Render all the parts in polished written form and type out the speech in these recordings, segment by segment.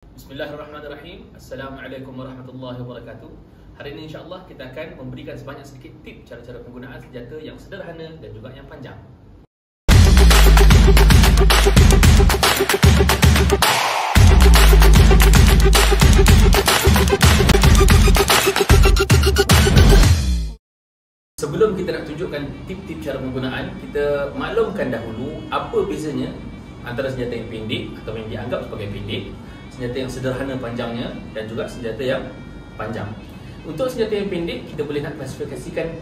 Bismillahirrahmanirrahim. Assalamualaikum warahmatullahi wabarakatuh. Hari ini insya-Allah kita akan memberikan sebanyak sedikit tip cara-cara penggunaan senjata yang sederhana dan juga yang panjang. Sebelum kita nak tunjukkan tip-tip cara penggunaan, kita maklumkan dahulu apa bezanya antara senjata yang pendek atau yang dianggap sebagai pendek, senjata yang sederhana panjangnya dan juga senjata yang panjang. Untuk senjata yang pendek, kita boleh nak klasifikasikan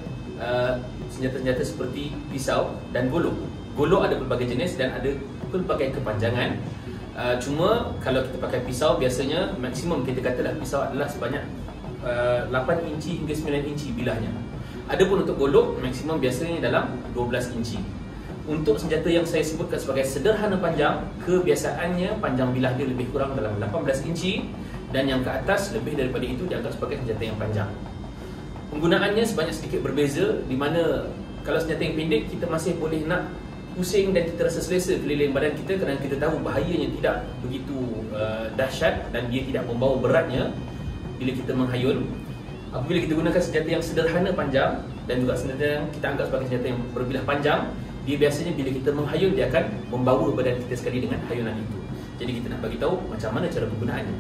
senjata-senjata seperti pisau dan golok. Golok ada pelbagai jenis dan ada pelbagai kepanjangan. Cuma kalau kita pakai pisau, biasanya maksimum kita katalah pisau adalah sebanyak 8 inci hingga 9 inci bilahnya. Adapun untuk golok, maksimum biasanya dalam 12 inci. Untuk senjata yang saya sebutkan sebagai sederhana panjang, kebiasaannya panjang bilah dia lebih kurang dalam 18 inci dan yang ke atas lebih daripada itu dianggap sebagai senjata yang panjang. Penggunaannya sebanyak sedikit berbeza, di mana kalau senjata yang pendek kita masih boleh nak pusing dan kita rasa selesa keliling badan kita kerana kita tahu bahayanya tidak begitu dahsyat dan dia tidak membawa beratnya bila kita menghayun. Apabila kita gunakan senjata yang sederhana panjang dan juga senjata yang kita anggap sebagai senjata yang berbilah panjang, dia biasanya bila kita menghayun dia akan membawa badan kita sekali dengan hayunan itu. Jadi kita nak bagi tahu macam mana cara penggunaannya.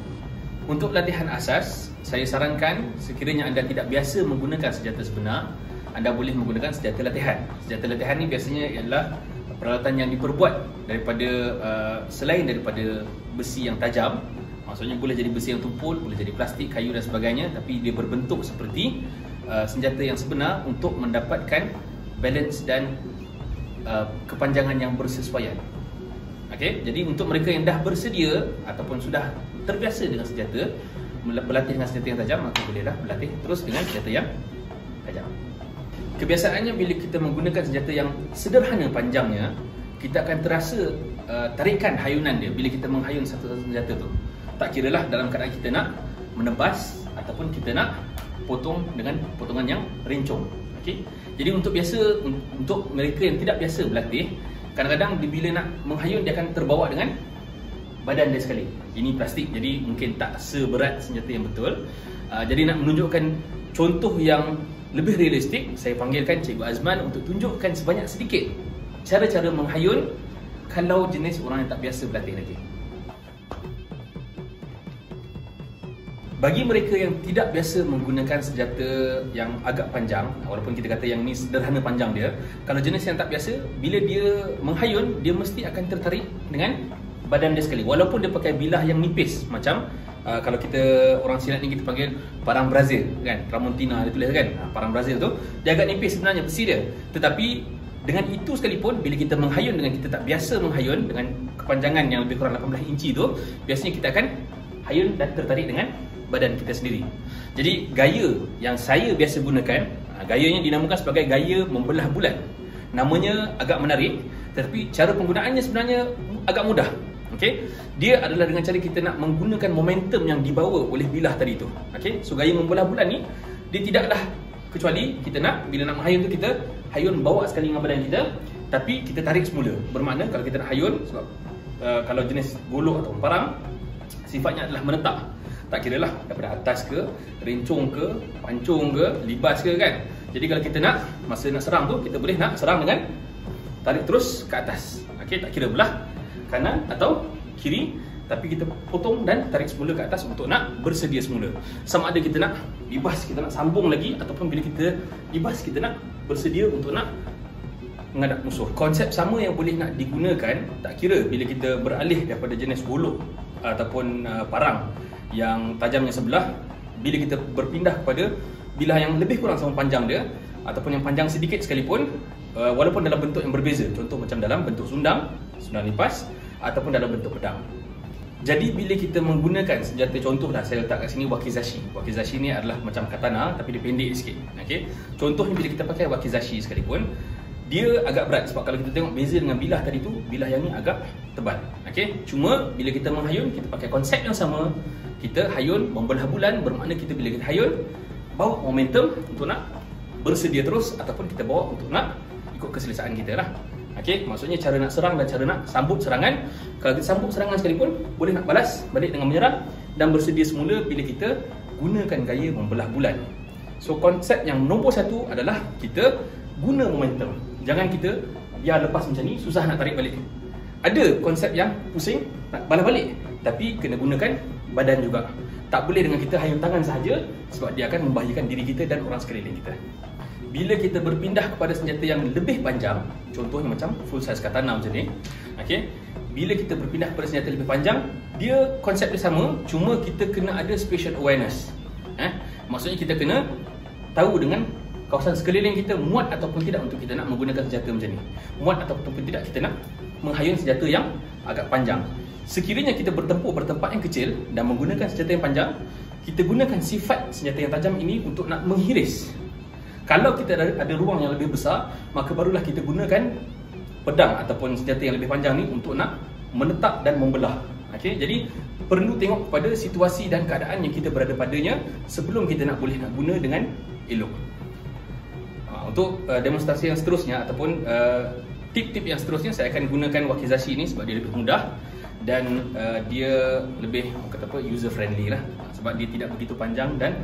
Untuk latihan asas, saya sarankan sekiranya anda tidak biasa menggunakan senjata sebenar, anda boleh menggunakan senjata latihan. Senjata latihan ni biasanya ialah peralatan yang diperbuat daripada selain daripada besi yang tajam. Maksudnya boleh jadi besi yang tumpul, boleh jadi plastik, kayu dan sebagainya, tapi dia berbentuk seperti senjata yang sebenar untuk mendapatkan balance dan kepanjangan yang bersesuaian. Okey, jadi untuk mereka yang dah bersedia ataupun sudah terbiasa dengan senjata, berlatih dengan senjata yang tajam, maka bolehlah berlatih terus dengan senjata yang tajam. Kebiasaannya bila kita menggunakan senjata yang sederhana panjangnya, kita akan terasa tarikan hayunan dia bila kita menghayun satu-satu senjata tu. Tak kiralah dalam keadaan kita nak menebas ataupun kita nak potong dengan potongan yang rincung. Okey. Jadi untuk mereka yang tidak biasa berlatih, kadang-kadang bila nak menghayun dia akan terbawa dengan badan dia sekali. Ini plastik, jadi mungkin tak seberat senjata yang betul. Jadi nak menunjukkan contoh yang lebih realistik, saya panggilkan Cikgu Azman untuk tunjukkan sebanyak sedikit cara-cara menghayun kalau jenis orang yang tak biasa berlatih lagi. Bagi mereka yang tidak biasa menggunakan senjata yang agak panjang, walaupun kita kata yang ni sederhana panjang dia, kalau jenis yang tak biasa, bila dia menghayun, dia mesti akan tertarik dengan badan dia sekali. Walaupun dia pakai bilah yang nipis, macam kalau kita orang silat ni kita panggil parang Brazil kan, Tramontina dia tulis kan, parang Brazil tu dia agak nipis sebenarnya besi dia. Tetapi dengan itu sekalipun, bila kita menghayun dengan kita tak biasa menghayun dengan kepanjangan yang lebih kurang 18 inci tu, biasanya kita akan hayun dan tertarik dengan badan kita sendiri. Jadi gaya yang saya biasa gunakan, gayanya dinamakan sebagai gaya membelah bulat. Namanya agak menarik, tetapi cara penggunaannya sebenarnya agak mudah. Okey, dia adalah dengan cara kita nak menggunakan momentum yang dibawa oleh bilah tadi tu. Okey, so gaya membelah bulat ni dia tidaklah kecuali kita nak bila nak menghayun tu kita hayun bawa sekali dengan badan kita, tapi kita tarik semula. Bermakna kalau kita nak hayun, sebab kalau jenis golok atau parang sifatnya adalah menetap. Tak kira lah daripada atas ke, rincung ke, pancung ke, libas ke kan. Jadi kalau kita nak, masa nak serang tu, kita boleh nak serang dengan tarik terus ke atas. Okey, tak kira belah kanan atau kiri, tapi kita potong dan tarik semula ke atas untuk nak bersedia semula. Sama ada kita nak libas, kita nak sambung lagi, ataupun bila kita libas, kita nak bersedia untuk nak menghadap musuh. Konsep sama yang boleh nak digunakan, tak kira bila kita beralih daripada jenis golok ataupun parang yang tajamnya sebelah, bila kita berpindah kepada bilah yang lebih kurang sama panjang dia ataupun yang panjang sedikit sekalipun, walaupun dalam bentuk yang berbeza, contoh macam dalam bentuk sundang lipas ataupun dalam bentuk pedang. Jadi bila kita menggunakan senjata, contoh dah saya letak kat sini wakizashi. Wakizashi ni adalah macam katana tapi dia pendek sikit. Okey. Contohnya bila kita pakai wakizashi sekalipun, dia agak berat sebab kalau kita tengok beza dengan bilah tadi tu, bilah yang ni agak tebal. Okey. Cuma bila kita menghayun, kita pakai konsep yang sama. Kita hayun membelah bulan, bermakna kita bila kita hayun bawa momentum untuk nak bersedia terus ataupun kita bawa untuk nak ikut keselesaan kita lah. Okey, maksudnya cara nak serang dan cara nak sambut serangan. Kalau kita sambut serangan sekalipun, boleh nak balas balik dengan menyerang dan bersedia semula bila kita gunakan gaya membelah bulan. So konsep yang nombor satu adalah kita guna momentum. Jangan kita biar lepas macam ni, susah nak tarik balik. Ada konsep yang pusing nak balas balik, tapi kena gunakan badan juga. Tak boleh dengan kita hayun tangan sahaja, sebab dia akan membahayakan diri kita dan orang sekeliling kita. Bila kita berpindah kepada senjata yang lebih panjang, contohnya macam full size katana macam ni, okay? Bila kita berpindah kepada senjata lebih panjang, dia konsep dia sama, cuma kita kena ada spatial awareness. Maksudnya kita kena tahu dengan kawasan sekeliling kita muat ataupun tidak untuk kita nak menggunakan senjata macam ni. Muat ataupun tidak kita nak menghayun senjata yang agak panjang. Sekiranya kita bertempur pada tempat yang kecil dan menggunakan senjata yang panjang, kita gunakan sifat senjata yang tajam ini untuk nak menghiris. Kalau kita ada ruang yang lebih besar, maka barulah kita gunakan pedang ataupun senjata yang lebih panjang ni untuk nak menetap dan membelah. Okay? Jadi perlu tengok kepada situasi dan keadaan yang kita berada padanya sebelum kita nak boleh nak guna dengan elok. Untuk demonstrasi yang seterusnya ataupun tip-tip yang seterusnya, saya akan gunakan wakizashi ni sebab dia lebih mudah dan dia lebih user friendly lah, sebab dia tidak begitu panjang dan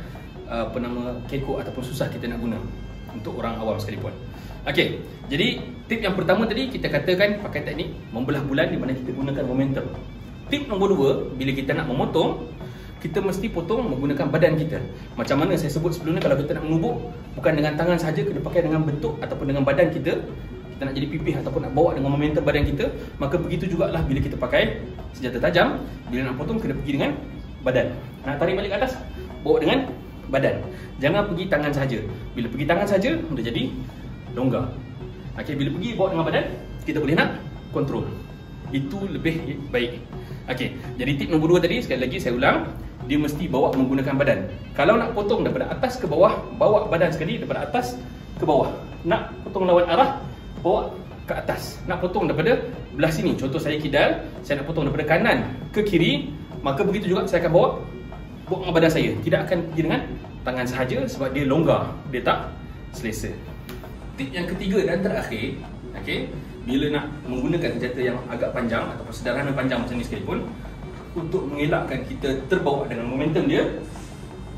kekok ataupun susah kita nak guna untuk orang awam sekalipun. Okey, jadi tip yang pertama tadi kita katakan pakai teknik membelah bulan di mana kita gunakan momentum. Tip nombor 2, bila kita nak memotong, kita mesti potong menggunakan badan kita. Macam mana saya sebut sebelum ni, kalau kita nak menubuk, bukan dengan tangan sahaja, kena pakai dengan bentuk ataupun dengan badan kita. Kita nak jadi pipih ataupun nak bawa dengan momentum badan kita, maka begitu jugalah bila kita pakai senjata tajam, bila nak potong kena pergi dengan badan. Nak tarik balik ke atas, bawa dengan badan. Jangan pergi tangan sahaja. Bila pergi tangan sahaja, dah jadi longgar. Okey, bila pergi bawa dengan badan, kita boleh nak kontrol. Itu lebih baik. Okey, jadi tip nombor 2 tadi, sekali lagi saya ulang, dia mesti bawa menggunakan badan. Kalau nak potong daripada atas ke bawah, bawa badan sekali daripada atas ke bawah. Nak potong lawan arah, bawa ke atas. Nak potong daripada belah sini, contoh saya kidal, saya nak potong daripada kanan ke kiri, maka begitu juga saya akan bawa dengan badan saya. Tidak akan pergi dengan tangan sahaja sebab dia longgar, dia tak selesa. Tip yang ketiga dan terakhir, okay, bila nak menggunakan senjata yang agak panjang ataupun sederhana panjang macam ni sekalipun, untuk mengelakkan kita terbawa dengan momentum dia,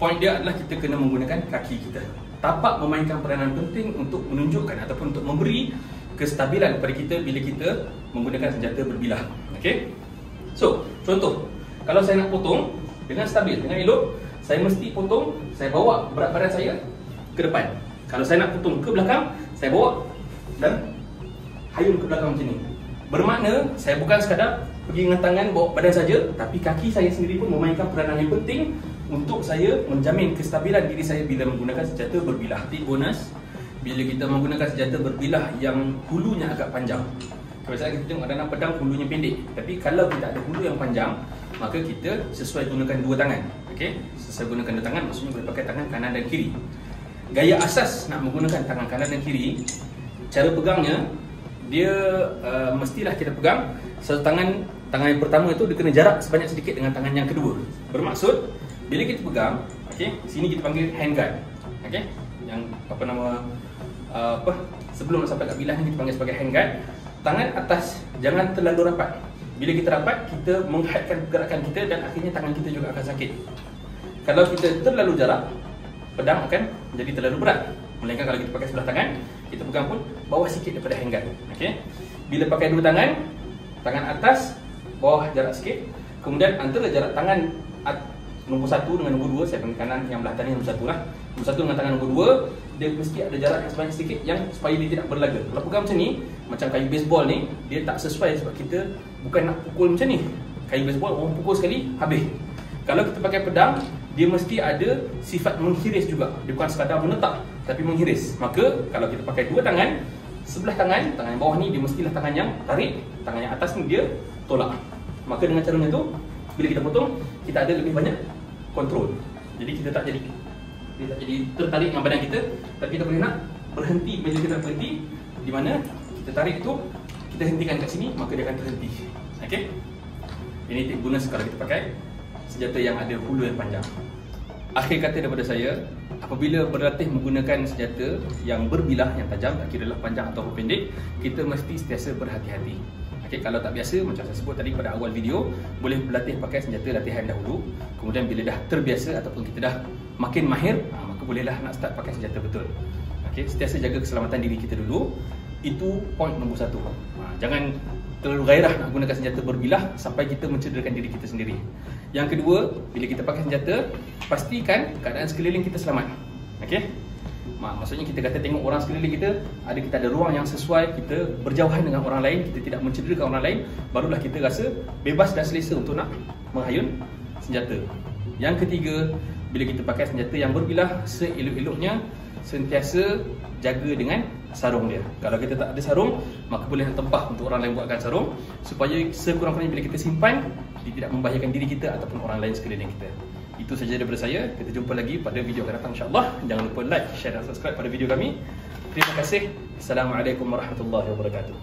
point dia adalah kita kena menggunakan kaki kita. Tapak memainkan peranan penting untuk menunjukkan ataupun untuk memberi kestabilan kepada kita bila kita menggunakan senjata berbilah. Okay? So, contoh, kalau saya nak potong dengan stabil, dengan elok, saya mesti potong, saya bawa berat badan saya ke depan. Kalau saya nak potong ke belakang, saya bawa dan hayun ke belakang macam ni. Bermakna saya bukan sekadar pergi dengan tangan bawa badan saja, tapi kaki saya sendiri pun memainkan peranan yang penting untuk saya menjamin kestabilan diri saya bila menggunakan senjata berbilah. Tip bonus, bila kita menggunakan senjata berbilah yang hulunya agak panjang. Kebiasaan kita tengok ada pedang hulunya pendek, tapi kalau kita ada hulu yang panjang, maka kita sesuai gunakan dua tangan. Okey, sesuai gunakan dua tangan maksudnya boleh pakai tangan kanan dan kiri. Gaya asas nak menggunakan tangan kanan dan kiri, cara pegangnya dia mestilah kita pegang satu tangan yang pertama itu dia kena jarak sebanyak sedikit dengan tangan yang kedua. Bermaksud bila kita pegang, okey, sini kita panggil handguard. Okey, yang sebelum nak sampai kat bilah ni kita panggil sebagai handguard. Tangan atas jangan terlalu rapat. Bila kita rapat, kita menghadkan pergerakan kita dan akhirnya tangan kita juga akan sakit. Kalau kita terlalu jarak, pedang akan menjadi terlalu berat. Melainkan kalau kita pakai sebelah tangan, kita pegang pun bawah sikit daripada handguard. Okey. Bila pakai dua tangan, tangan atas bawah jarak sikit. Kemudian antara jarak tangan nombor 1 dengan nombor 2, saya panggil kanan yang belah tangan nombor 1 lah. Nombor 1 dengan tangan nombor 2, dia mesti ada jarak yang sebanyak sedikit yang supaya dia tidak berlaga. Kalau pegang macam ni, macam kayu baseball ni, dia tak sesuai sebab kita bukan nak pukul macam ni. Kayu baseball orang pukul sekali habis. Kalau kita pakai pedang, dia mesti ada sifat menghiris juga. Dia bukan sekadar menetap, tapi menghiris. Maka kalau kita pakai dua tangan, sebelah tangan yang bawah ni dia mestilah tangan yang tarik, tangan yang atas ni dia tolak. Maka dengan cara itu, bila kita potong, kita ada lebih banyak kontrol. Jadi kita tak jadi tertarik dengan badan kita, tapi kita boleh nak berhenti bila kita berhenti, di mana kita tarik tu, kita hentikan kat sini, maka dia akan terhenti. Okey? Ini tip bonus kalau kita pakai senjata yang ada hulu yang panjang. akhir kata daripada saya, apabila berlatih menggunakan senjata yang berbilah, yang tajam, tak kira lah panjang atau pendek, kita mesti sentiasa berhati-hati. Okay, kalau tak biasa, macam saya sebut tadi pada awal video, boleh berlatih pakai senjata latihan dahulu. Kemudian bila dah terbiasa ataupun kita dah makin mahir, maka bolehlah nak start pakai senjata betul. Okay, sentiasa jaga keselamatan diri kita dulu. Itu point nombor 1. Jangan terlalu gairah nak gunakan senjata berbilah sampai kita mencederakan diri kita sendiri. Yang kedua, bila kita pakai senjata, pastikan keadaan sekeliling kita selamat. Okey? Maksudnya kita kata tengok orang sekeliling kita, kita ada ruang yang sesuai, kita berjauhan dengan orang lain, kita tidak mencederakan orang lain, barulah kita rasa bebas dan selesa untuk nak menghayun senjata. Yang ketiga, bila kita pakai senjata yang berbilah, seelok-eloknya sentiasa jaga dengan sarung dia. Kalau kita tak ada sarung, maka boleh tempah untuk orang lain buatkan sarung, supaya sekurang-kurangnya bila kita simpan, dia tidak membahayakan diri kita ataupun orang lain sekeliling kita. Itu saja daripada saya. Kita jumpa lagi pada video akan datang, insya-Allah. Jangan lupa like, share dan subscribe pada video kami. Terima kasih. Assalamualaikum warahmatullahi wabarakatuh.